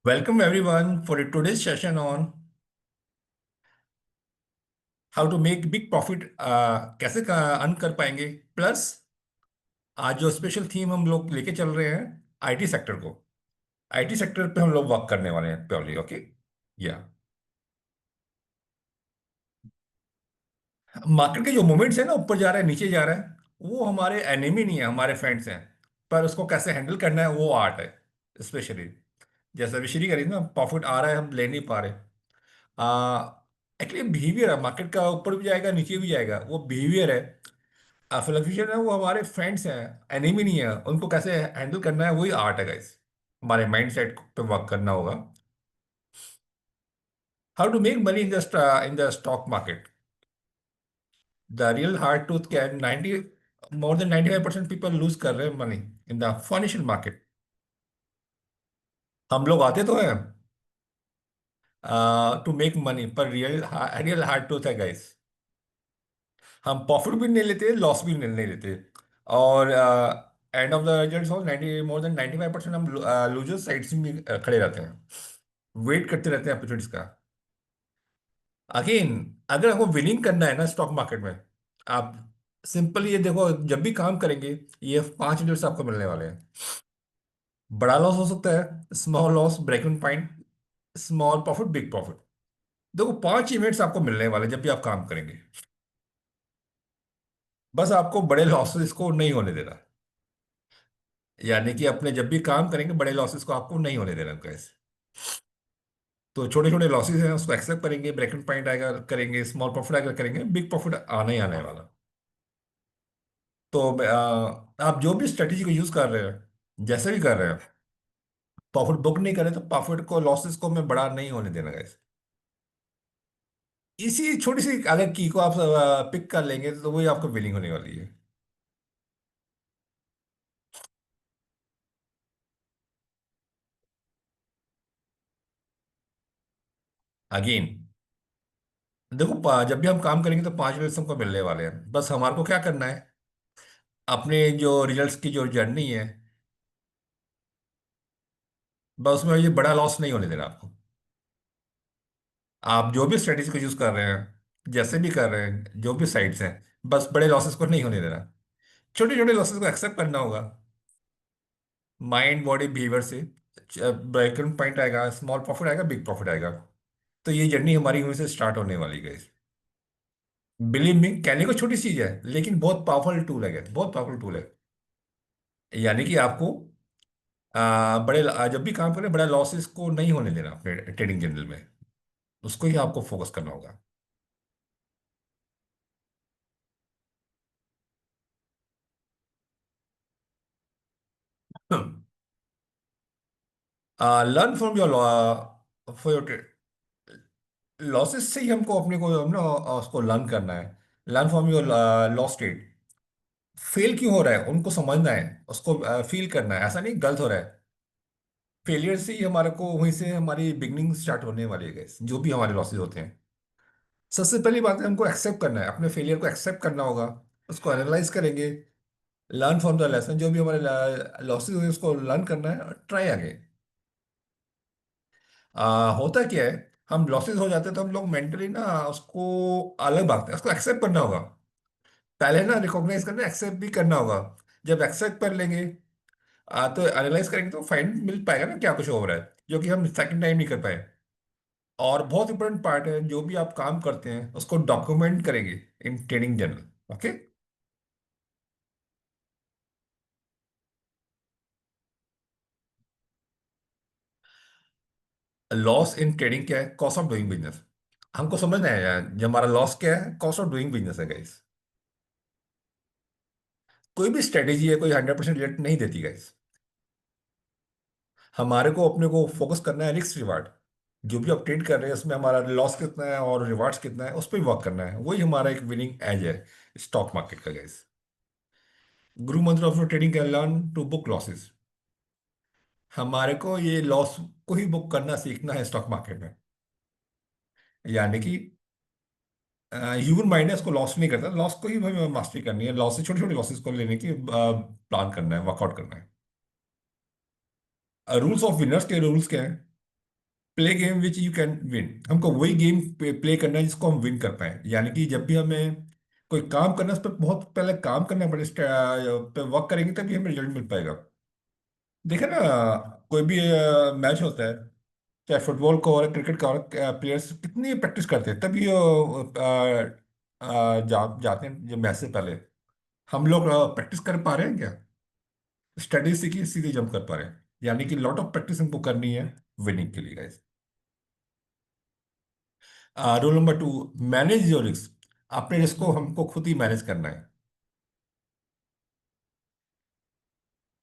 Welcome everyone for today's session on how to make big profit कैसे earn कर पाएंगे plus आज जो स्पेशल थीम हम लोग लेके चल रहे हैं आईटी सेक्टर को आईटी सेक्टर पे हम लोग वर्क करने वाले हैं प्योरली ओके या मार्केट के जो मूवमेंट्स है ना ऊपर जा रहा है नीचे जा रहा है वो हमारे एनिमी नहीं है हमारे फ्रेंड्स हैं पर उसको कैसे हैंडल करना है वो आर्ट है स्पेशली जैसे अभी श्री करी ना प्रॉफिट आ रहा है हम ले नहीं पा रहे एक्चुअली बिहेवियर है मार्केट का ऊपर भी जाएगा नीचे भी जाएगा वो बिहेवियर है फिलोसफिशियन है वो हमारे फ्रेंड्स हैं एनिमी नहीं है उनको कैसे हैंडल करना है वही आर्ट है गाइस हमारे माइंड सेट पे वर्क करना होगा how to make money in the stock market the real hard truth क्या है 90 मोर देन 95% पीपल लूज कर रहे हैं money in the financial market हम लोग आते तो हैं टू मेक मनी पर रियल हार्ड ट्रूथ है गाइस हम प्रॉफिट भी नहीं लेते लॉस भी नहीं लेते और एंड ऑफ द रिजल्ट हो 90 मोर देन 95% हम लूजर साइड्स में खड़े रहते हैं वेट करते रहते हैं अपॉर्चुनिटीज का अगेन अगर आपको विनिंग करना है ना स्टॉक मार्केट में आप सिंपल ये देखो जब भी काम करेंगे ये 5 मिनट्स आपको मिलने वाले हैं बड़ा लॉस हो सकता है small loss break even point small profit big profit देखो 5 इवेंट्स आपको मिलने वाले हैं जब भी आप काम करेंगे बस आपको बड़े लॉसेस को नहीं होने देना यानी कि अपने जब भी काम करेंगे बड़े लॉसेस को आपको नहीं होने देना कैसे तो छोटे छोटे लॉसेस हैं उसको एक्सेप्ट करेंगे ब्रेक इवन पॉइंट आएगा करेंगे स्मॉल प्रॉफिट आएगा करेंगे बिग प्रॉफिट आना ही आने वाला तो आप जो भी स्ट्रेटेजी को यूज कर रहे हैं जैसे भी कर रहे हैं प्रॉफिट बुक नहीं करें तो प्रॉफिट को लॉसेस को मैं बड़ा नहीं होने देना गाइस इसी छोटी सी अगर की को आप पिक कर लेंगे तो वही आपको विनिंग होने वाली है अगेन देखो जब भी हम काम करेंगे तो 5 मिनट हमको मिलने वाले हैं बस हमारे को क्या करना है अपने जो रिजल्ट्स की जो जर्नी है बस उसमें ये बड़ा लॉस नहीं होने देना आपको आप जो भी स्ट्रेटेजी को यूज कर रहे हैं जैसे भी कर रहे हैं जो भी साइड्स हैं बस बड़े लॉसेस को नहीं होने देना छोटे छोटे लॉसेस को एक्सेप्ट करना होगा माइंड बॉडी बिहेवियर से ब्रेक पॉइंट आएगा स्मॉल प्रॉफिट आएगा बिग प्रॉफिट आएगा तो ये जर्नी हमारी वहीं से स्टार्ट होने वाली है बिलीव मी कहने को छोटी चीज है लेकिन बहुत पावरफुल टूल है बहुत पावरफुल टूल है यानी कि आपको जब भी काम करें बड़ा लॉसेस को नहीं होने देना अपने ट्रेडिंग जर्नल में उसको ही आपको फोकस करना होगा learn from your for your losses से ही हमको अपने को हम ना उसको लर्न करना है learn from your loss state fail क्यों हो रहा है उनको समझना है उसको फील करना है ऐसा नहीं गलत हो रहा है फेलियर से ही हमारे को वहीं से हमारी बिगनिंग स्टार्ट होने वाली है guys, जो भी हमारे लॉसेस होते हैं सबसे पहली बात है हमको एक्सेप्ट करना है अपने फेलियर को एक्सेप्ट करना होगा उसको एनालाइज करेंगे लर्न फ्रॉम द लेसन जो भी हमारे लॉसेस हुए उसको लर्न करना है ट्राई आगे होता क्या है हम लॉसेस हो जाते हैं तो हम लोग मेंटली ना उसको अलग भागते हैं उसको एक्सेप्ट करना होगा पहले ना रिकॉग्नाइज करना एक्सेप्ट भी करना होगा जब एक्सेप्ट कर लेंगे तो एनालाइज करेंगे तो फाइंड मिल पाएगा ना क्या कुछ हो रहा है जो कि हम सेकंड टाइम नहीं कर पाए और बहुत इंपॉर्टेंट पार्ट है जो भी आप काम करते हैं उसको डॉक्यूमेंट करेंगे in trading journal okay loss in trading क्या है कॉस्ट ऑफ डूइंग बिजनेस हमको समझना है यार जो हमारा लॉस क्या है कॉस्ट ऑफ डूइंग बिजनेस है गाइस कोई भी स्ट्रेटेजी है कोई 100% रिजल्ट नहीं देती गाइस हमारे को अपने को फोकस करना है रिस्क रिवार्ड जो भी आप ट्रेड कर रहे हैं उसमें हमारा लॉस कितना है और रिवार्ड्स कितना है उस पर वर्क करना है वही हमारा एक विनिंग एज है स्टॉक मार्केट का guys guru mantra of trading can learn to book losses हमारे को ये लॉस को ही बुक करना सीखना है स्टॉक मार्केट में यानी कि ह्यूमन माइंड है उसको लॉस नहीं करता लॉस को ही हमें मास्टरी करनी है लॉस से छोटे छोटे लॉसेस को लेने की प्लान करना है वर्कआउट करना है रूल्स ऑफ विनर्स के रूल्स क्या हैं play game which you can win. हमको वही गेम प्ले करना है जिसको हम विन कर पाए। यानी कि जब भी हमें कोई काम करना है, उस पर बहुत पहले काम करना पड़े, पे वर्क करेंगे तभी हमें रिजल्ट मिल पाएगा। देखे ना, कोई भी मैच होता है, चाहे फुटबॉल का हो क्रिकेट का हो, प्लेयर्स कितनी प्रैक्टिस करते हैं तभी जाते हैं जब मैच से पहले। हम लोग प्रैक्टिस कर पा रहे हैं क्या? स्टडी से की सीधे जंप कर पा रहे हैं। यानी कि लॉट ऑफ प्रैक्टिस हमको करनी है विनिंग के लिए guys. Rule number 2, manage your risk. अपने रिस्क को हमको खुद ही मैनेज करना है।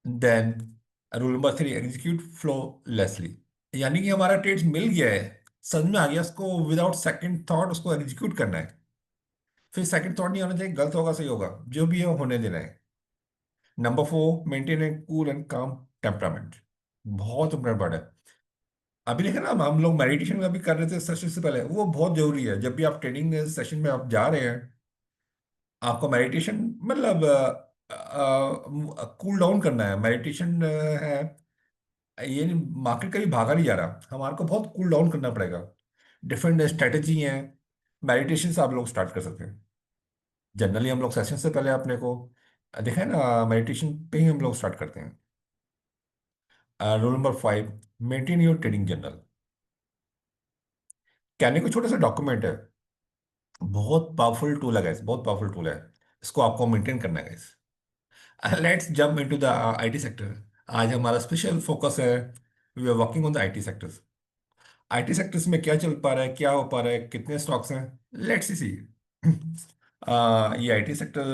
Then rule number 3, execute flawlessly. यानी कि हमारा ट्रेड मिल गया है, समझ में आ गया, उसको विदाउट सेकंड थॉट उसको एग्जीक्यूट करना है। फिर सेकंड थॉट नहीं होना चाहिए, गलत होगा सही होगा, जो भी है होने देना है। Number 4, maintain A cool and काम टेम्परामेंट। बहुत इंपॉर्टेंट है। अभी देखे ना, हम लोग मेडिटेशन अभी कर रहे थे सेशन से पहले, वो बहुत जरूरी है। जब भी आप ट्रेनिंग सेशन में आप जा रहे हैं, आपको मेडिटेशन मतलब कूल डाउन करना है। मेडिटेशन है, ये मार्केट कभी भागा नहीं जा रहा, हमारे को बहुत कूल डाउन करना पड़ेगा। डिफरेंट स्ट्रेटेजी हैं, मेडिटेशन से आप लोग स्टार्ट कर सकते हैं। जनरली हम लोग सेशन से पहले अपने को देखा है ना, मेडिटेशन पे ही हम लोग स्टार्ट करते हैं। Rule number 5, maintain your trading journal. कहने को छोटा सा डॉक्यूमेंट है, बहुत पावरफुल टूल है guys, बहुत पावरफुल टूल है। इसको आपको मेंटेन करना है guys. Let's jump into the IT sector. आज हमारा स्पेशल फोकस है, we are working on the IT sectors. IT sectors में क्या चल पा रहा है, क्या हो पा रहा है, कितने स्टॉक्स हैं, लेट्स सी। ये आईटी सेक्टर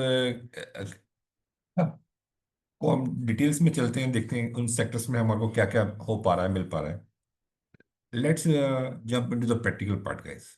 को हम डिटेल्स में चलते हैं, देखते हैं उन सेक्टर्स में हमारे को क्या क्या हो पा रहा है, मिल पा रहा है। Let's jump into the practical part guys.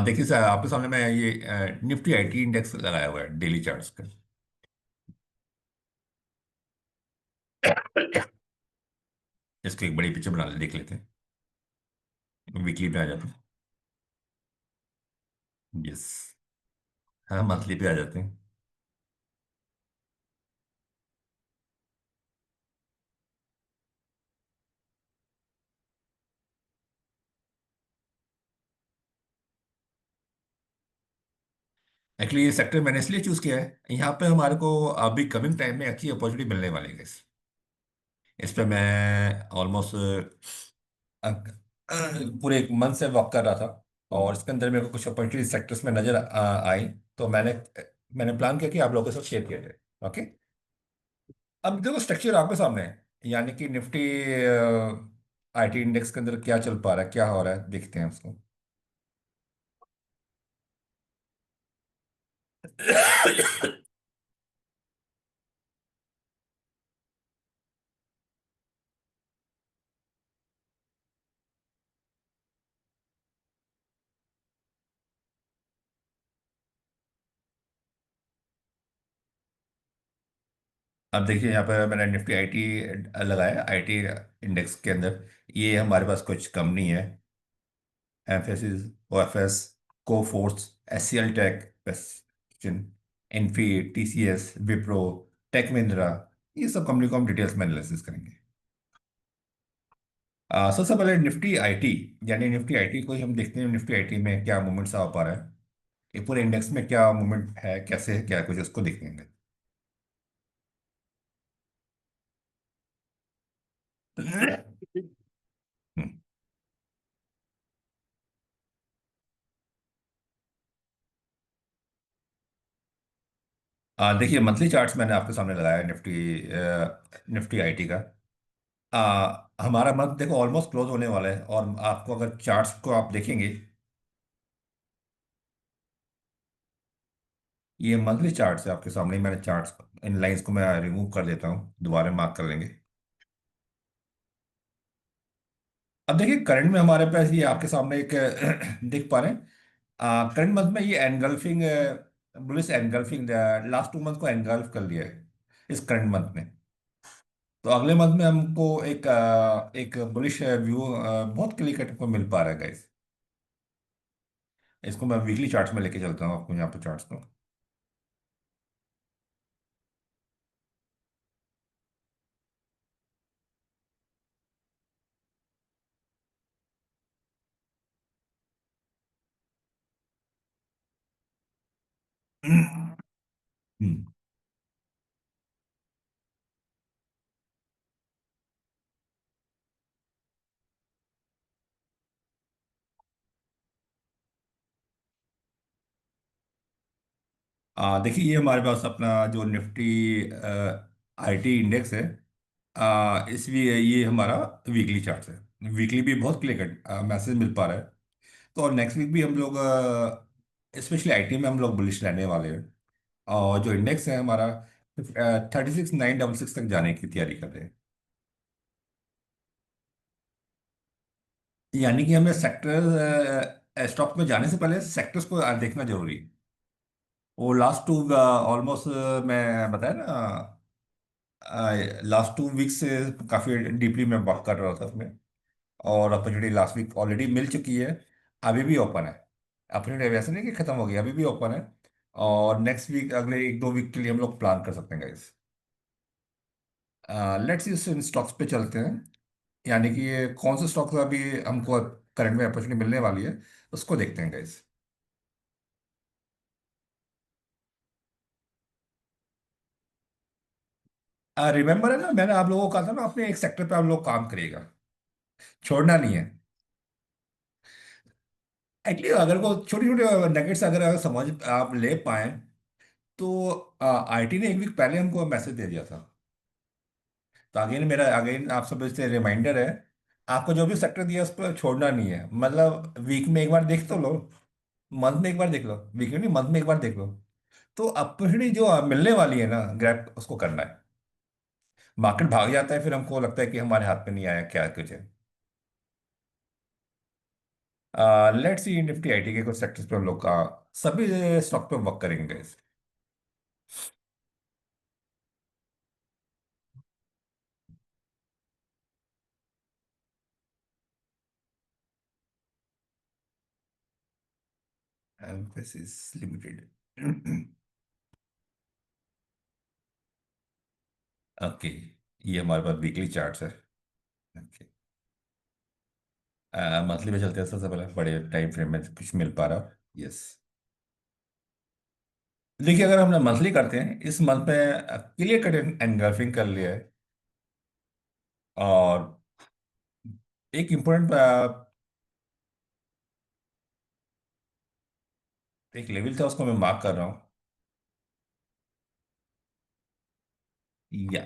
देखिए सर, आपके सामने मैं ये निफ्टी आईटी इंडेक्स लगाया हुआ है डेली चार्ट्स का। इसको एक बड़ी पिक्चर बना ले, देख लेते हैं, वीकली पे आ जाते हैं। यस, हाँ मंथली पे आ जाते हैं। एक्चुअली ये सेक्टर मैंने इसलिए चूज किया है, यहाँ पे हमारे को अभी कमिंग टाइम में अच्छी अपॉर्चुनिटी मिलने वाली है इस पे मैं ऑलमोस्ट पूरे एक मंथ से वर्क कर रहा था, और इसके अंदर मेरे को कुछ अपॉर्चुनिटी सेक्टर्स में नजर आई। तो मैंने मैंने प्लान किया कि आप लोगों के साथ शेयर किया जाए। ओके, अब देखो स्ट्रक्चर आपके सामने है, यानी कि निफ्टी आईटी इंडेक्स के अंदर क्या चल पा रहा है, क्या हो रहा है, देखते हैं उसको। अब देखिए, यहाँ पर मैंने निफ्टी आईटी लगाया, आईटी इंडेक्स के अंदर। ये हमारे पास कुछ कंपनी है, Mphasis, OFS, Coforge, HCL Tech, वेस्टर्न, इन्फी, टीसीएस, विप्रो, टेक महिंद्रा। ये सब कंपनी को हम डिटेल्स में एनालिसिस करेंगे। सबसे पहले निफ्टी आईटी, यानी निफ्टी आईटी को ही हम देखते हैं, निफ्टी आईटी में क्या मूवमेंट्स आ पा रहा है, ये पूरे इंडेक्स में क्या मूवमेंट है, कैसे है, क्या कुछ, उसको देखेंगे। हम्म। देखिए, मंथली चार्ट्स मैंने आपके सामने लगाया है निफ्टी निफ्टी आईटी का। हमारा मंथ देखो ऑलमोस्ट क्लोज होने वाला है, और आपको अगर चार्ट्स को आप देखेंगे, ये मंथली चार्ट्स है आपके सामने। मैंने चार्ट्स, इन लाइंस को मैं रिमूव कर देता हूँ, दोबारा मार्क कर लेंगे। अब देखिए करंट में हमारे पास ये आपके सामने एक दिख पा रहे हैं, करंट मंथ में ये engulfing, bullish engulfing, last 2 month को एनगल्फ कर लिया है इस करंट मंथ में। तो अगले मंथ में हमको एक बुलिश व्यू बहुत क्लियर कट को मिल पा रहा है गाइस। इसको मैं वीकली चार्ट्स में लेके चलता हूँ आपको यहाँ पे चार्ट्स को। हम्म। देखिए ये हमारे पास अपना जो निफ्टी आईटी इंडेक्स है। इसलिए ये हमारा वीकली चार्ट है। वीकली भी बहुत क्लियर कट मैसेज मिल पा रहा है। तो और नेक्स्ट वीक भी हम लोग स्पेशली आईटी में हम लोग बुलिश रहने वाले हैं। और जो इंडेक्स है हमारा 36,966 तक जाने की तैयारी कर रहे हैं। यानी कि हमें सेक्टर स्टॉक में जाने से पहले सेक्टर्स को देखना जरूरी है। वो लास्ट टू ऑलमोस्ट मैं बताया ना, लास्ट 2 वीक से काफ़ी डीपली मैं वर्क कर रहा था उसमें। और अपॉर्चुनिटी लास्ट वीक ऑलरेडी मिल चुकी है। अभी भी ओपन है। अपॉर्चुनिटी वैसे नहीं कि ख़त्म हो गया, अभी भी ओपन है। और नेक्स्ट वीक अगले 1-2 वीक के लिए हम लोग प्लान कर सकते हैं गाइस। लेट्स इस इन स्टॉक्स पे चलते हैं। यानी कि ये कौन से स्टॉक्स अभी हमको करंट में अपॉर्चुनिटी मिलने वाली है, उसको देखते हैं गाइस। रिमेंबर है ना, मैंने आप लोगों को कहा था ना, अपने एक सेक्टर पे आप लोग काम करिएगा, छोड़ना नहीं है। एक्चुअली अगर वो छोटे छोटे नगेट्स अगर समझ आप ले पाए, तो आईटी ने 1 वीक पहले हमको मैसेज दे दिया था। तो अगेन मेरा अगेन आप सब से रिमाइंडर है, आपको जो भी सेक्टर दिया उस पर छोड़ना नहीं है। मतलब वीक में एक बार देख तो लो, मंथ में एक बार देख लो, वीक में नहीं मंथ में एक बार देख लो। तो अपॉर्चुनिटी जो मिलने वाली है ना, ग्रैब उसको करना है। मार्केट भाग जाता है फिर हमको लगता है कि हमारे हाथ में नहीं आया क्या कुछ है। लेट्स सी निफ्टी आईटी के कुछ सेक्टर्स पे हम लोग का सभी स्टॉक पे वर्क करेंगे। Emphasis limited. ओके, ये हमारे पास वीकली चार्ट्स है। ओके, मंथली में चलते हैं सबसे पहले, बड़े टाइम फ्रेम में कुछ मिल पा रहा। यस। देखिए अगर हम मंथली करते हैं, इस मंथ में क्लियर कट एनगल्फिंग कर लिया है। और एक इम्पोर्टेंट एक लेवल था, उसको मैं मार्क कर रहा हूँ। या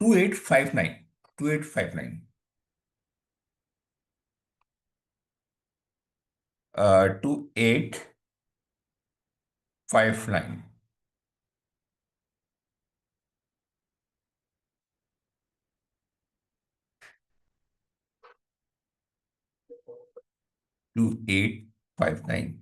2859, 2859, 2859। 2859।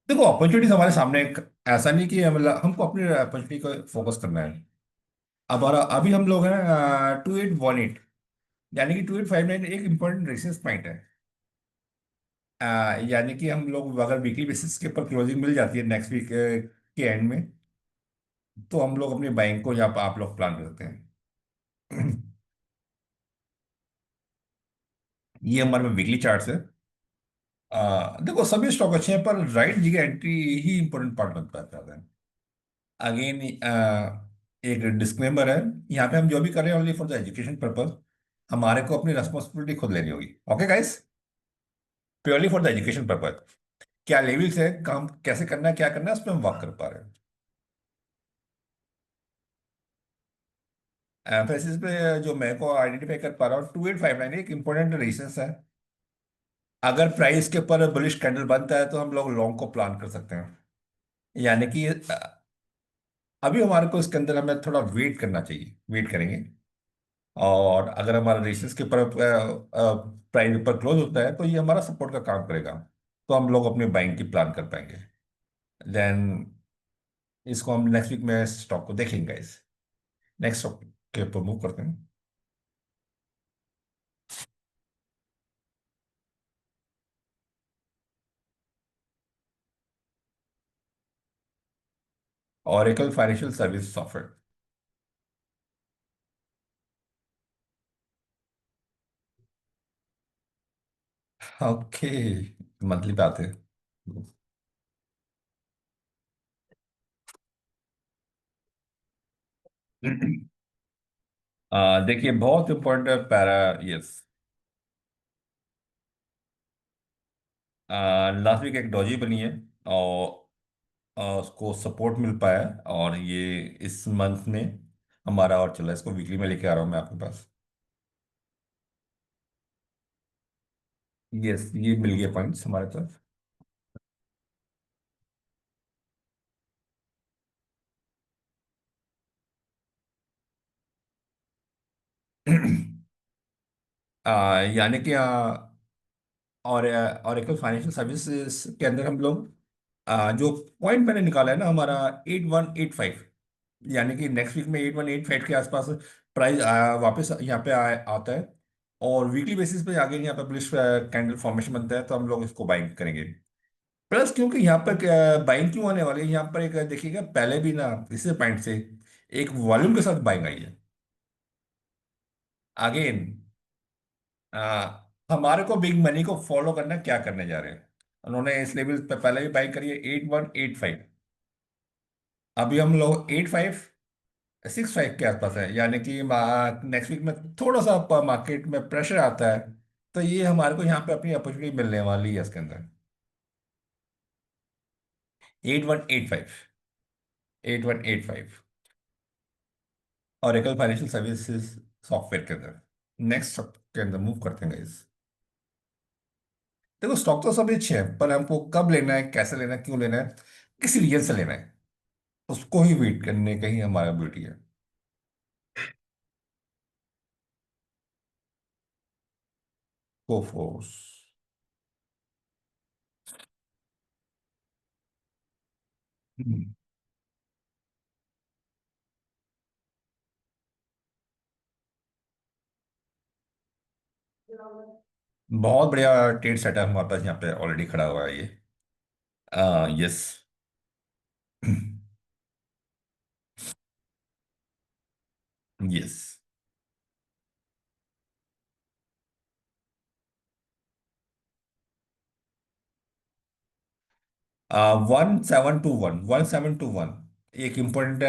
देखो अपॉर्चुनिटीज हमारे सामने ऐसा नहीं कि मतलब हमको अपनी अपॉर्चुनिटी को फोकस करना है। अब और अभी हम लोग हैं 2818, यानी कि 2859 एक इम्पोर्टेंट रेसिस पॉइंट है। यानी कि हम लोग अगर वीकली बेसिस के ऊपर क्लोजिंग मिल जाती है नेक्स्ट वीक के एंड में, तो हम लोग अपनी बाइंग को यहाँ पर आप लोग प्लान कर सकते हैं। ये हमारे में वीकली चार्ट्स है। देखो सभी स्टॉक अच्छे हैं, पर राइट जगह एंट्री ही इंपॉर्टेंट पार्ट बनता है। अगेन एक डिस्क्लेमर है, यहाँ पे हम जो भी कर रहे हैं only for the education purpose. हमारे को अपनी रेस्पॉन्सिबिलिटी खुद लेनी होगी। Okay guys, purely for the education purpose. क्या लेवल्स है, काम कैसे करना है, क्या करना है, उस पर हम वर्क कर पा रहे हैं। एम्फेसिस पे जो मैं को आइडेंटिफाई कर पा रहा हूँ, 2859 एक इंपॉर्टेंट रेजिस्टेंस है। अगर प्राइस के ऊपर बुलिश कैंडल बनता है तो हम लोग लॉन्ग को प्लान कर सकते हैं। यानी कि अभी हमारे को इसके अंदर हमें थोड़ा वेट करना चाहिए, वेट करेंगे। और अगर हमारा रेशियस के ऊपर प्राइस ऊपर क्लोज होता है तो ये हमारा सपोर्ट का काम करेगा। तो हम लोग अपनी बाइंग की प्लान कर पाएंगे। देन इसको हम नेक्स्ट वीक में स्टॉक को देखेंगे इस नेक्स्ट स्टॉक के ऊपर मूव करते हैं। Oracle financial service software. Okay, monthly पे आते हैं। देखिए बहुत important para. Yes. Last week एक डॉजी बनी है, और उसको सपोर्ट मिल पाया है, और ये इस मंथ में हमारा और चला है। इसको वीकली में लेके आ रहा हूँ मैं आपके पास। यस, ये मिल गए पॉइंट्स हमारे तरफ। यानी कि और ऑरेकल फाइनेंशियल सर्विसेज के अंदर हम लोग जो पॉइंट मैंने निकाला है ना हमारा 8185, यानी कि नेक्स्ट वीक में 8185 के आसपास प्राइस वापस यहाँ पे आता है। और वीकली बेसिस पे आगे यहाँ पे बुलिश कैंडल फॉर्मेशन बनता है, तो हम लोग इसको बाइंग करेंगे। प्लस क्योंकि यहाँ पर बाइंग क्यों आने वाली है, यहाँ पर एक देखिएगा पहले भी ना इसी पॉइंट से एक वॉल्यूम के साथ बाइंग आई है। अगेन हमारे को बिग मनी को फॉलो करना, क्या करने जा रहे हैं। उन्होंने इस लेवल पे पहले भी बाइंग करी है 8185। अभी हम लोग 8565 के आसपास है, यानी कि नेक्स्ट वीक में थोड़ा सा मार्केट में प्रेशर आता है, तो ये हमारे को यहाँ पे अपनी अपॉर्चुनिटी मिलने वाली है इसके अंदर। 8185। 8185। ऑरेकल फाइनेंशियल सर्विसेज सॉफ्टवेयर के अंदर नेक्स्ट के अंदर मूव करते हैं guys। देखो स्टॉक तो सभी अच्छे हैं, पर हमको कब लेना है, कैसे लेना है, क्यों लेना है, किस रीजन से लेना है, उसको ही वेट करने का ही हमारा ड्यूटी है। गो फोर्स। बहुत बढ़िया ट्रेड सेटअप हमारे पास यहाँ पे ऑलरेडी खड़ा हुआ है ये। यस। यस। 1721, एक इम्पोर्टेंट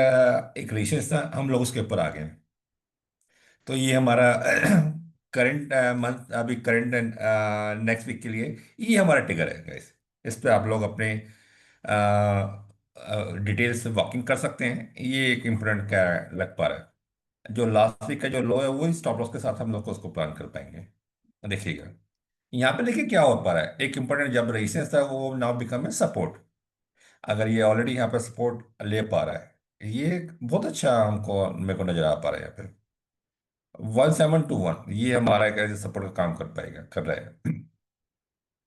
एक रेशियो था, हम लोग उसके ऊपर आ गए हैं। तो ये हमारा करंट मंथ, अभी करंट नेक्स्ट वीक के लिए ये हमारा टिगर है गाइस। इस पे आप लोग अपने डिटेल्स वॉकिंग कर सकते हैं। ये एक इम्पोर्टेंट क्या लग पा रहा है, जो लास्ट वीक का जो लो है वही स्टॉप लॉस के साथ हम लोग को उसको प्लान कर पाएंगे। देखिएगा यहाँ पे देखिए क्या हो पा रहा है, एक इम्पोर्टेंट जब रेजिस्टेंस था वो नाउ बिकम है सपोर्ट। अगर ये ऑलरेडी यहाँ पे सपोर्ट ले पा रहा है, ये एक बहुत अच्छा हमको मेरे को नजर आ पा रहा है यहाँ पे। 1721 ये हमारा एक ऐसे सपोर्ट का काम कर पाएगा, कर रहा है।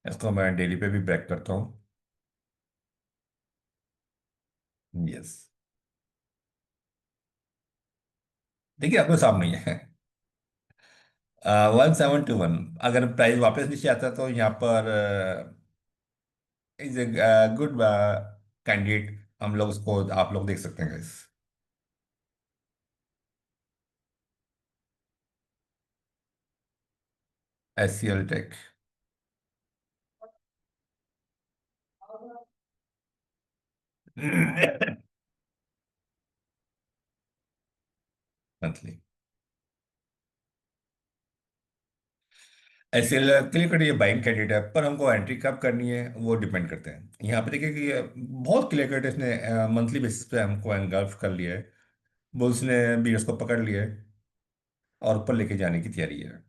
इसको मैं डेली पे भी ब्रेक करता हूँ। यस। देखिए आपके सामने ही है। 1721, अगर प्राइस वापस नीचे आता है तो यहाँ पर इज ए गुड कैंडिडेट, हम लोग उसको आप लोग देख सकते हैं guys। S C L tech. Monthly. S C L click करिए, बाइंग कैंडिडेट है, पर हमको एंट्री कब करनी है वो डिपेंड करते हैं। यहाँ पे देखिए कि बहुत क्लियर कट इसने मंथली बेसिस पे हमको एनगल्फ कर लिया है। बुल्स ने भी उसको पकड़ लिया है और ऊपर लेके जाने की तैयारी है।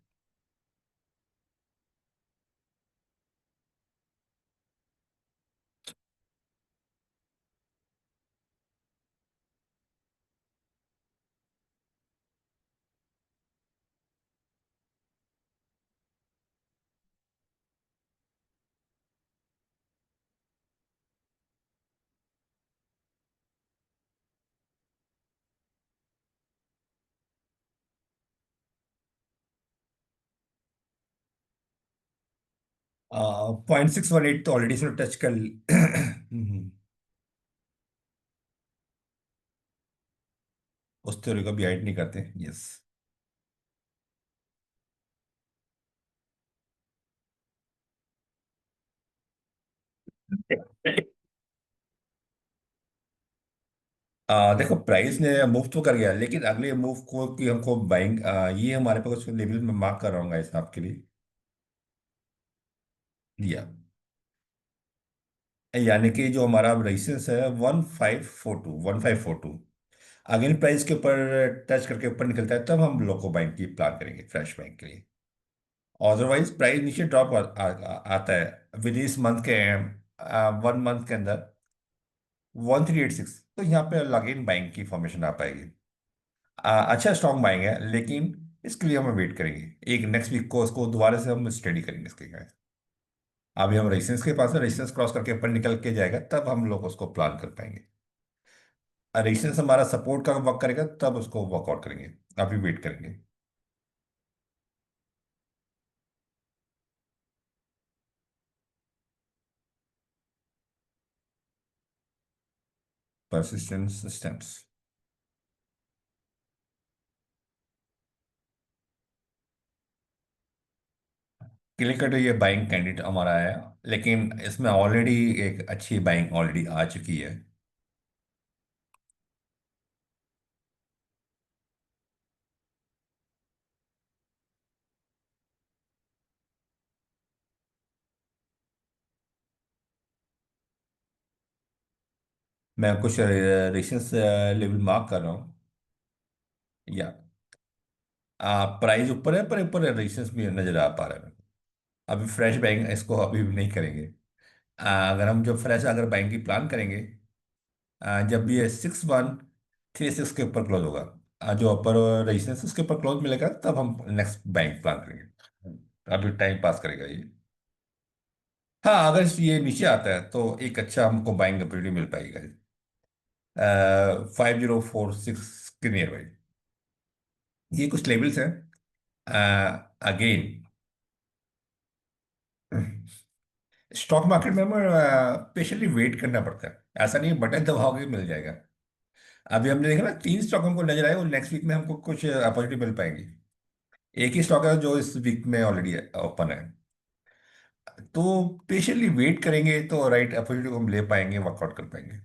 0.618 तो ऑलरेडी इसने टच कर उस थ्योरी को भी हाइड नहीं करते। यस। देखो प्राइस ने मूव तो कर गया, लेकिन अगले मूव को कि हमको बाइंग, ये हमारे पास लेवल में मार्क कर रहा हूँ इस आपके लिए। लिया। यानी कि जो हमारा रेजिस्टेंस है 1542, 1542। अगेन प्राइस के ऊपर टच करके ऊपर निकलता है, तब हम लोग को बाइंग की प्लान करेंगे, फ्रेश बाइंग के लिए। अदरवाइज प्राइस नीचे ड्रॉप आता है विद इस मंथ के 1 मंथ के अंदर 1386, तो यहाँ पे अगेन बाइंग की फॉर्मेशन आ पाएगी। अच्छा स्ट्रॉन्ग बाइंग है, लेकिन इसके लिए हमें वेट करेंगे एक नेक्स्ट वीक को, उसको दोबारा से हम स्टडी करेंगे इसके guys। अभी हम रेजिस्टेंस के पास है, रेजिस्टेंस क्रॉस करके ऊपर निकल के जाएगा, तब हम लोग उसको प्लान कर पाएंगे। रेजिस्टेंस हमारा सपोर्ट का वर्क करेगा, तब उसको वर्कआउट करेंगे। अभी वेट करेंगे। परसिस्टेंस सिस्टम्स क्लिक कट, ये बाइंग कैंडिडेट हमारा है, लेकिन इसमें ऑलरेडी एक अच्छी बाइंग ऑलरेडी आ चुकी है। मैं कुछ रेजिस्टेंस लेवल मार्क कर रहा हूँ। या प्राइस ऊपर है, पर ऊपर रेजिस्टेंस भी नजर आ पा रहा है मेरे को। अभी फ्रेश बाइंग इसको अभी भी नहीं करेंगे। अगर हम जो फ्रेश अगर बाइंग की प्लान करेंगे, जब भी ये 6136 के ऊपर क्लोज होगा, जो अपर रेजिस्टेंस उसके ऊपर क्लोज मिलेगा, तब हम नेक्स्ट बाइंग प्लान करेंगे। अभी टाइम पास करेगा ये। हाँ, अगर ये नीचे आता है तो एक अच्छा हमको बाइंग अपॉर्चुनिटी मिल पाएगा। 5046 के नियर बाई। ये कुछ लेवल्स हैं। अगेन स्टॉक मार्केट में हमें पेशेंटली वेट करना पड़ता है, ऐसा नहीं है बटन दबाओगे मिल जाएगा। अभी हमने देखा ना, 3 स्टॉक हमको नजर आए, वो नेक्स्ट वीक में हमको कुछ अपॉर्चुनिटी मिल पाएंगी। एक ही स्टॉक है जो इस वीक में ऑलरेडी ओपन है। तो पेशेंटली वेट करेंगे तो राइट अपॉर्चुनिटी को हम ले पाएंगे, वर्कआउट कर पाएंगे।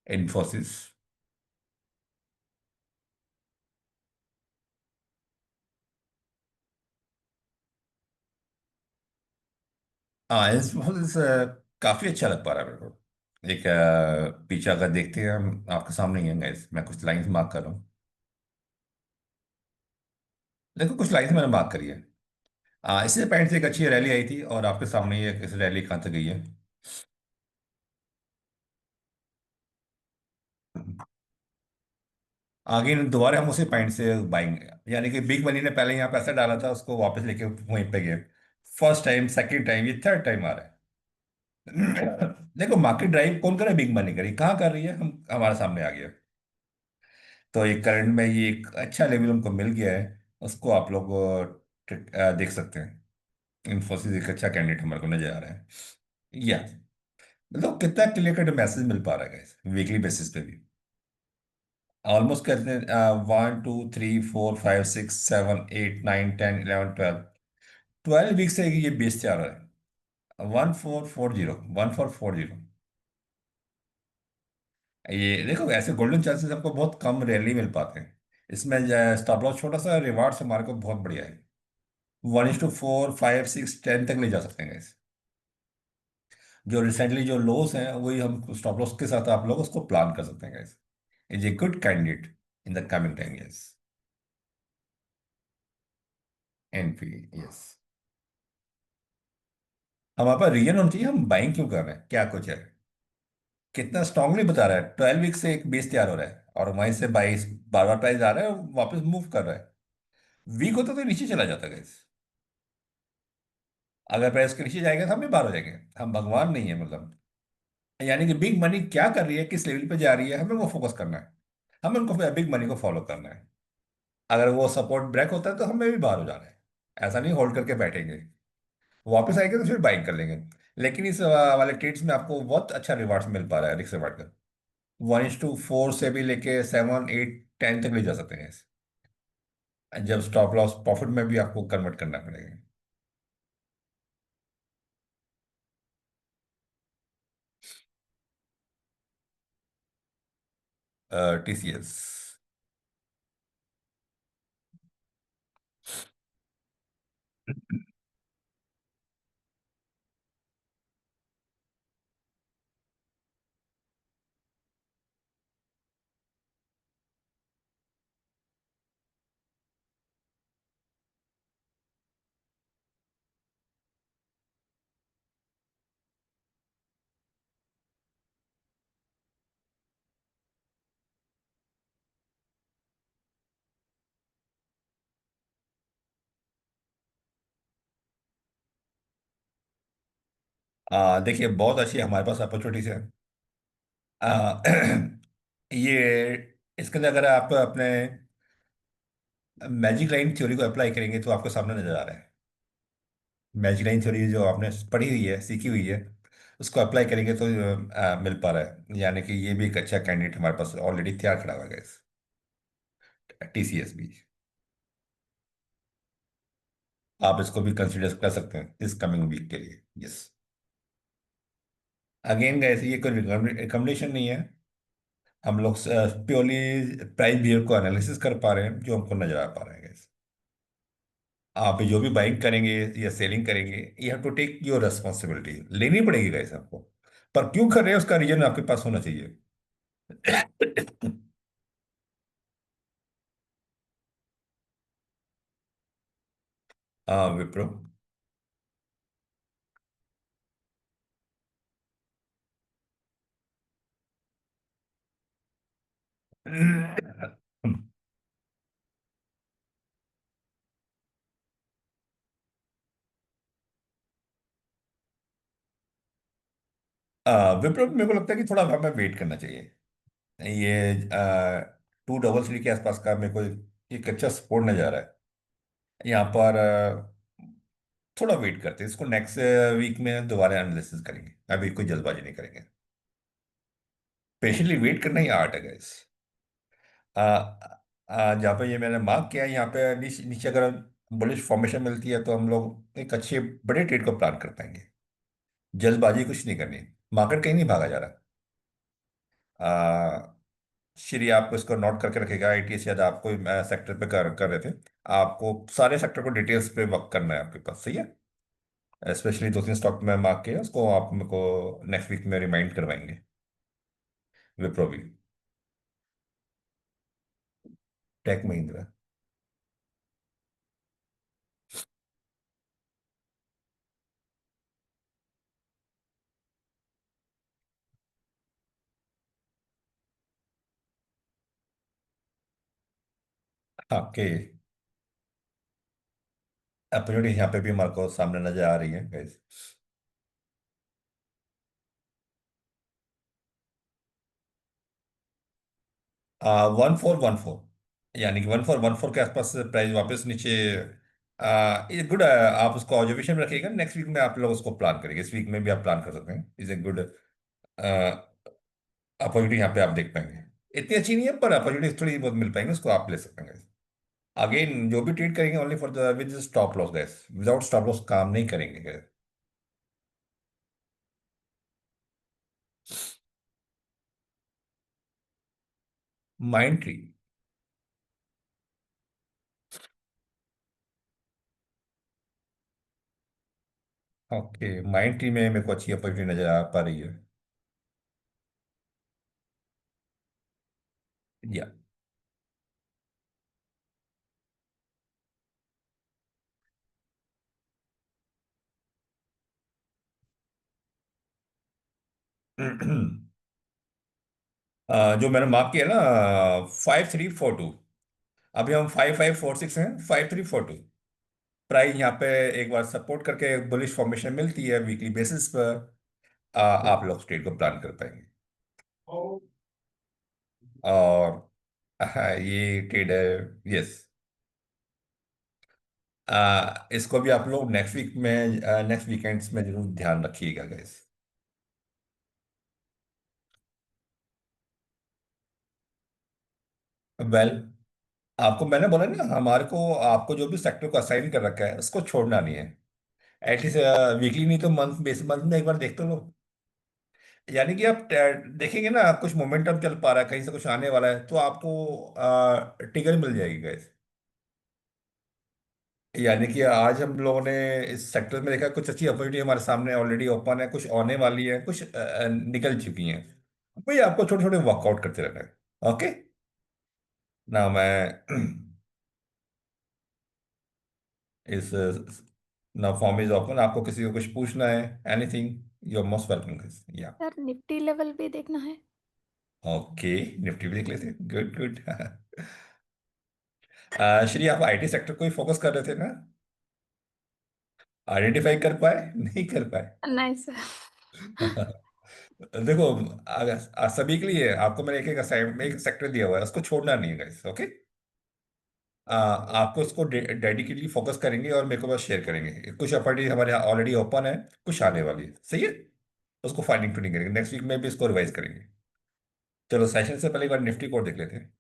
इन्फोसिस। हाँ, इन्फोसिस काफी अच्छा लग पा रहा है मेरे को। एक पीछे अगर देखते हैं हम, आपके सामने ही है guys, मैं कुछ लाइंस मार्क कर रहा हूँ। देखो कुछ लाइंस मैंने मार्क करी है। इससे पॉइंट से एक अच्छी रैली आई थी, और आपके सामने ही इस रैली कहाँ तक गई है। आगे दोबारा हम उसी पॉइंट से बाइंग, यानी कि बिग मनी ने पहले यहाँ पैसा डाला था, उसको वापस लेके वहीं पे गए। फर्स्ट टाइम, सेकंड टाइम, ये थर्ड टाइम आ रहा है। देखो मार्केट ड्राइव कौन कर रहा है? बिग मनी करी, कहाँ कर रही है? हम हमारे सामने आ गया। तो एक करंट में ये एक अच्छा लेवल उनको मिल गया है, उसको आप लोग देख सकते हैं। इन्फोसिस एक अच्छा कैंडिडेट हमारे को नजर आ रहा है। या मतलब कितना क्लियर कट मैसेज मिल पा रहा है वीकली बेसिस पे भी। ऑलमोस्ट कहते हैं 1 2 3 4 5 6 7 8 9 10 11 12। 12 वीक से ये बेस तैयार हो रहा है। 1440, 1440। ये देखो ऐसे गोल्डन चांसेस हमको बहुत कम रैली मिल पाते हैं। इसमें स्टॉप लॉस छोटा सा, रिवार्ड्स हमारे को बहुत बढ़िया है। 1:4 5 6 10 तक ले जा सकते हैं guys। जो रिसेंटली जो लॉस हैं वही हम स्टॉप लॉस के साथ आप लोग उसको प्लान कर सकते हैं guys। Is a good candidate in the coming 10 years। NP. Yes. हमारे पास रीजन होना चाहिए, हम बाइंग क्यों कर रहे हैं, क्या कुछ है। कितना स्ट्रांगली बता रहा है, 12 वीक से एक बेस तैयार हो रहा है, और वहीं से 22 बार बार प्राइस आ रहा है और वापस मूव कर रहा है। वीक होता तो नीचे चला जाता है। अगर प्राइस के नीचे जाएगा तो हम भी बाहर हो जाएंगे। हम भगवान नहीं है मतलब। यानी कि बिग मनी क्या कर रही है, किस लेवल पे जा रही है, हमें वो फोकस करना है। हमें उनको बिग मनी को फॉलो करना है। अगर वो सपोर्ट ब्रेक होता है तो हमें भी बाहर हो जाना है। ऐसा नहीं होल्ड करके बैठेंगे। वापस आएंगे तो फिर बाइंग कर लेंगे। लेकिन इस वाले ट्रेड्स में आपको बहुत अच्छा रिवार्ड्स मिल पा रहा है रिस्क रिवार्ड का। 1:4 से भी लेके 7, 8, 10 तक ले जा सकते हैं। जब स्टॉप लॉस प्रॉफिट में भी आपको कन्वर्ट करना पड़ेगा। TCS। देखिए बहुत अच्छी हमारे पास अपॉर्चुनिटीज है। आ, ये इसके अंदर अगर आप अपने मैजिक लाइन थ्योरी को अप्लाई करेंगे तो आपको सामने नजर आ रहा है। मैजिक लाइन थ्योरी जो आपने पढ़ी हुई है, सीखी हुई है, उसको अप्लाई करेंगे तो मिल पा रहा है। यानी कि ये भी एक अच्छा कैंडिडेट हमारे पास ऑलरेडी तैयार खड़ा हुआ है। TCS भी आप इसको भी कंसिडर कर सकते हैं इस कमिंग वीक के लिए। यस। अगेन गैस ये कोई रिकमेंडेशन नहीं है। हम लोग प्योरली प्राइस बिहेव को एनालिसिस कर पा रहे हैं जो हमको नजर आ पा रहे हैं गैस। आप जो भी बाइंग करेंगे या सेलिंग करेंगे, you have to take your responsibility, लेनी पड़ेगी गैस आपको। पर क्यों कर रहे हैं उसका रीजन आपके पास होना चाहिए। हाँ विप्रो। विप्रो मेरे को लगता है कि थोड़ा हमें वेट करना चाहिए। ये 233 के आसपास का मेरे को एक अच्छा सपोर्ट नजर आ रहा है यहाँ पर। थोड़ा वेट करते हैं इसको, नेक्स्ट वीक में दोबारा एनालिसिस करेंगे, अभी कोई जल्दबाजी नहीं करेंगे। पेशेंटली वेट करना ही आर्ट है गाइस। जहाँ पे ये मैंने मार्क किया है, यहाँ पे नीचे नीचे अगर बुलिश फॉर्मेशन मिलती है तो हम लोग एक अच्छे बड़े ट्रेड को प्लान कर पाएंगे। जल्दबाजी कुछ नहीं करनी। मार्केट कहीं नहीं भागा जा रहा। श्री आपको इसको नोट करके रखेगा। ITC शायद आपको सेक्टर पे कर रहे थे। आपको सारे सेक्टर को डिटेल्स पे वर्क करना है आपके पास, सही है। स्पेशली 2 3 स्टॉक में मार्क किया, उसको आप मेरे को नेक्स्ट वीक में रिमाइंड करवाएंगे। विप्रो भी। टेक महिंद्रा। आपके अपॉर्चुनिटी यहाँ पे भी हमारे को सामने नजर आ रही है guys। 1414, यानी कि 1414 के आसपास प्राइस वापस नीचे। ये गुड। आप उसको ऑब्जर्वेशन में रखिएगा, नेक्स्ट वीक में आप लोग उसको प्लान करेंगे, इस वीक में भी आप प्लान कर सकते हैं। इज ए गुड अपॉर्चुनिटी यहाँ पे आप देख पाएंगे। इतनी अच्छी नहीं है पर अपॉर्चुनिटी थोड़ी बहुत मिल पाएंगे, उसको आप ले सकते हैं। अगेन जो भी ट्रेड करेंगे only for the with stop loss gas, without stop loss काम नहीं करेंगे guys। Mind tree. Okay, mind tree में मेरे को अच्छी अपॉर्चुनिटी नजर आ पा रही है। या जो मैंने मार्क किया ना, 5342। अभी हम 5546 हैं, 5342। प्राइस यहाँ पे एक बार सपोर्ट करके बुलिश फॉर्मेशन मिलती है वीकली बेसिस पर, आप लोग ट्रेड को प्लान कर पाएंगे। और हाँ, ये ट्रेड है। यस। इसको भी आप लोग नेक्स्ट वीक में, नेक्स्ट वीकेंड्स में जरूर ध्यान रखिएगा गाइस। वेल, आपको मैंने बोला ना, हमारे को आपको जो भी सेक्टर को असाइन कर रखा है उसको छोड़ना नहीं है। एटलीस्ट वीकली नहीं तो मंथ बेस, मंथ में एक बार देख तो लो। यानी कि आप देखेंगे ना, कुछ मोमेंटम चल पा रहा है, कहीं से कुछ आने वाला है, तो आपको टिगर मिल जाएगी गाइस। यानी कि आज हम लोगों ने इस सेक्टर में देखा कुछ अच्छी अपॉर्चुनिटी हमारे सामने ऑलरेडी ओपन है, कुछ आने वाली है, कुछ निकल चुकी हैं। भाई आपको छोटे छोटे वर्कआउट करते रहना है। ओके। ना मैं इस ना फॉर्म इज ओपन, आपको किसी को कुछ पूछना है, anything, you are most welcome. या सर निफ्टी लेवल भी देखना है। ओके, निफ्टी भी देख लेते हैं, गुड गुड। श्री, आप आईटी सेक्टर को ही फोकस कर रहे थे ना? आइडेंटिफाई कर पाए, नहीं कर पाए? नहीं सर। देखो, अगर सभी के लिए आपको मैंने एक एक असाइनमेंट, एक सेक्टर दिया हुआ है, उसको छोड़ना नहीं है गाइस। ओके। आपको उसको डेडिकेटली फोकस करेंगे और मेरे को बस शेयर करेंगे। कुछ अपॉर्चुनिटी हमारे यहाँ ऑलरेडी ओपन है, कुछ आने वाली है, सही है। उसको फाइंडिंग टूनिंग करेंगे, नेक्स्ट वीक में भी इसको रिवाइज करेंगे। चलो, सेशन से पहले एक बार निफ्टी कोड देख लेते हैं।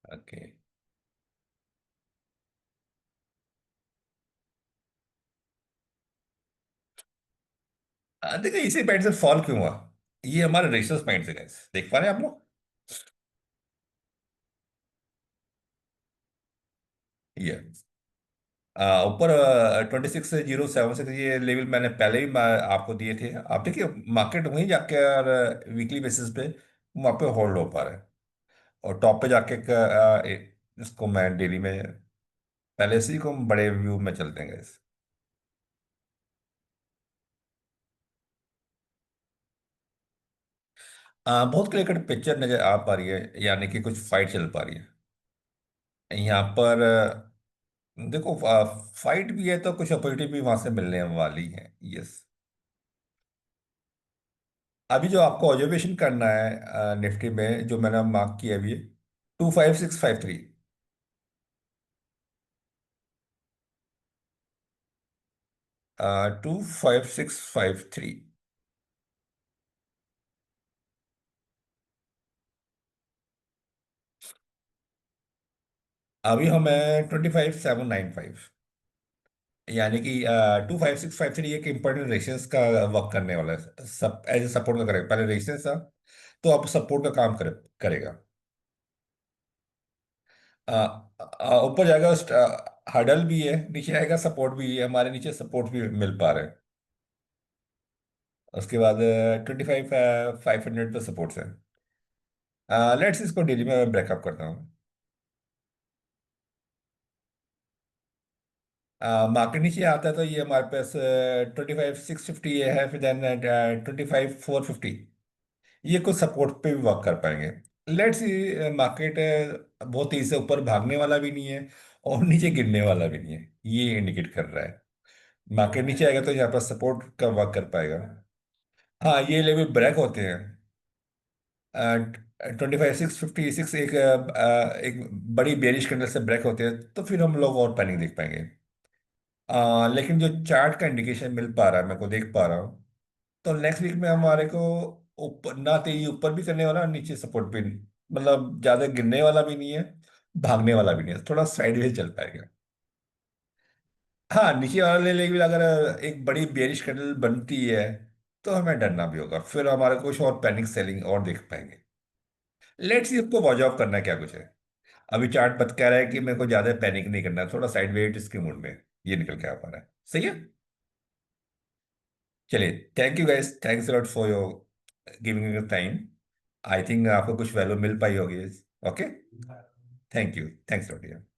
ओके। देखो, इसी पॉइंट से फॉल क्यों हुआ? ये हमारे रेजिस्टेंस पॉइंट से गाइस, देख पा रहे हैं आप लोग? ये ऊपर 26,076, ये लेवल मैंने पहले ही आपको दिए थे। आप देखिए, मार्केट वहीं जाके और वीकली बेसिस पे वहाँ पे होल्ड हो पा रहा है। और टॉप पे जाके इसको मैं डेली में, पहले से ही को हम बड़े व्यू में चलते हैं guys। बहुत क्लियर कट पिक्चर नजर आ पा रही है, यानी कि कुछ फाइट चल पा रही है यहाँ पर। देखो, फाइट भी है तो कुछ अपॉर्चुनिटी भी वहां से मिलने वाली है। यस। अभी जो आपको ऑब्जर्वेशन करना है निफ्टी में, जो मैंने मार्क किया अभी, 25653। 25653। अभी हम 25795। यानी कि 25653 एक इंपॉर्टेंट रेजिस्टेंस का वर्क करने वाला है, सब एज ए सपोर्ट का करेगा। पहले रेजिस्टेंस था, तो अब सपोर्ट का काम करेगा। ऊपर जाएगा, हडल भी है, नीचे आएगा सपोर्ट भी है, हमारे नीचे सपोर्ट भी मिल पा रहे हैं। उसके बाद 25,500 पे सपोर्ट्स है। लेट्स इसको डेली में ब्रेकअप करता हूँ। मार्केट नीचे आता है तो ये हमारे पास 25,650 है, फिर देन 25,450, ये कुछ सपोर्ट पे भी वर्क कर पाएंगे। लेट्स मार्केट बहुत तेजी से ऊपर भागने वाला भी नहीं है और नीचे गिरने वाला भी नहीं है, ये इंडिकेट कर रहा है। मार्केट नीचे आएगा तो यहाँ पर सपोर्ट का वर्क कर पाएगा। हाँ, ये लेवल ब्रेक होते हैं। 25,656 एक बड़ी बेरिश कैंडल से ब्रेक होते हैं, तो फिर हम लोग और पैनिक देख पाएंगे। लेकिन जो चार्ट का इंडिकेशन मिल पा रहा है, मैं को देख पा रहा हूँ, तो नेक्स्ट वीक में हमारे को ऊपर ना तेजी ऊपर भी करने वाला और नीचे सपोर्ट भी नहीं, मतलब ज्यादा गिरने वाला भी नहीं है, भागने वाला भी नहीं है, थोड़ा साइडवेज चल पाएगा। हाँ, नीचे वाले लेवल अगर एक बड़ी बेरिश कैंडल बनती है, तो हमें डरना भी होगा, फिर हमारे कुछ और पैनिक सेलिंग और देख पाएंगे। लेट्स सी इसको वॉच ऑफ करना है, क्या कुछ है। अभी चार्ट बत कह रहा है कि मेरे को ज्यादा पैनिक नहीं करना, थोड़ा साइडवेज इसके मूड में ये निकल के आ पा रहा है, सही है। चलिए, thank you guys, thanks lot for your giving your time. I think आपको कुछ वैल्यू मिल पाई होगी। Okay. Thank you, thanks lot.